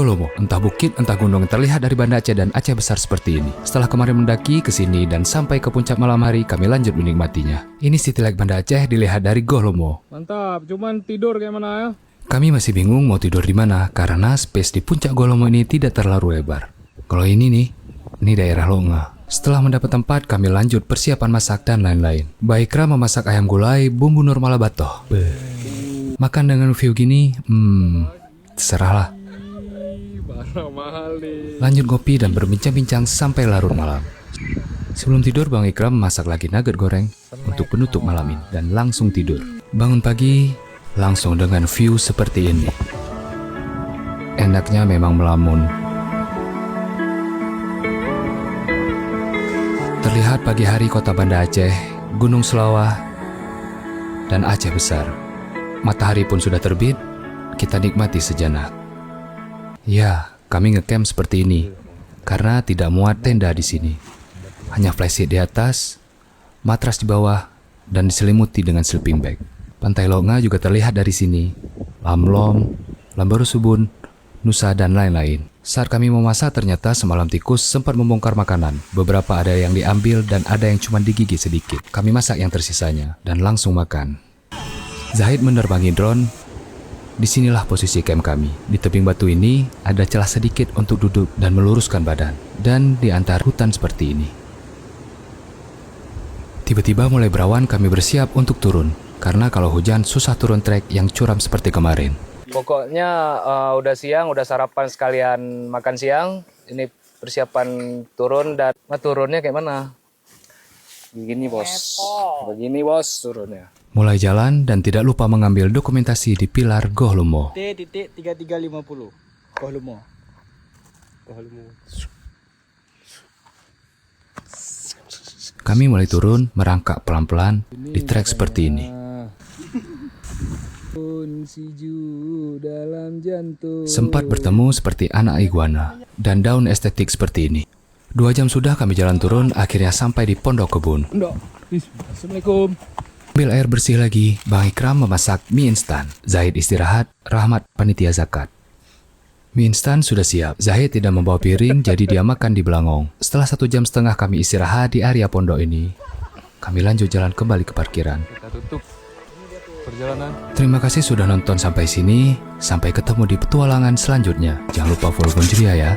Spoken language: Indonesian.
Golomo, entah bukit, entah gunung yang terlihat dari Banda Aceh dan Aceh besar seperti ini. Setelah kemarin mendaki ke sini dan sampai ke puncak malam hari, kami lanjut menikmatinya. Ini City Lake Banda Aceh dilihat dari Golomo. Mantap, cuman tidur kayak mana ya? Kami masih bingung mau tidur di mana karena space di puncak Golomo ini tidak terlalu lebar. Kalau ini nih, ini daerah Longa. Setelah mendapat tempat, kami lanjut persiapan masak dan lain-lain. Baikra memasak ayam gulai, bumbu normal batoh. Makan dengan view gini, terserahlah. Barang mahal nih. Lanjut ngopi dan berbincang-bincang sampai larut malam. Sebelum tidur, Bang Ikram memasak lagi nugget goreng untuk penutup malam ini dan langsung tidur. Bangun pagi, langsung dengan view seperti ini. Enaknya memang melamun. Terlihat pagi hari kota Banda Aceh, Gunung Selawah, dan Aceh besar. Matahari pun sudah terbit, kita nikmati sejenak. Ya, kami ngecamp seperti ini karena tidak muat tenda di sini. Hanya flysheet di atas, matras di bawah, dan diselimuti dengan sleeping bag. Pantai Longa juga terlihat dari sini. Lamlom, Lambaru Subun, Nusa, dan lain-lain. Saat kami memasak, ternyata semalam tikus sempat membongkar makanan. Beberapa ada yang diambil dan ada yang cuma digigit sedikit. Kami masak yang tersisanya dan langsung makan. Zahid menerbangi drone. Disinilah posisi camp kami. Di tebing batu ini ada celah sedikit untuk duduk dan meluruskan badan. Dan di antara hutan seperti ini. Tiba-tiba mulai berawan, kami bersiap untuk turun. Karena kalau hujan susah turun trek yang curam seperti kemarin. Pokoknya udah siang, udah sarapan sekalian makan siang. Ini persiapan turun dan turunnya kayak mana? Begini bos, begini bos turunnya. Mulai jalan dan tidak lupa mengambil dokumentasi di pilar Golomo. T.3350 Golomo. Kami mulai turun, merangkak pelan-pelan di trek seperti ini. Sempat bertemu seperti anak iguana dan daun estetik seperti ini. 2 jam sudah kami jalan turun, akhirnya sampai di pondok kebun. Assalamualaikum. Ambil air bersih lagi, Bang Ikram memasak mie instan. Zahid istirahat, Rahmat panitia zakat. Mie instan sudah siap. Zahid tidak membawa piring, jadi dia makan di belangong. Setelah 1,5 jam kami istirahat di area pondok ini, kami lanjut jalan kembali ke parkiran. Kita tutup perjalanan. Terima kasih sudah nonton sampai sini. Sampai ketemu di petualangan selanjutnya. Jangan lupa follow Gonjria ya.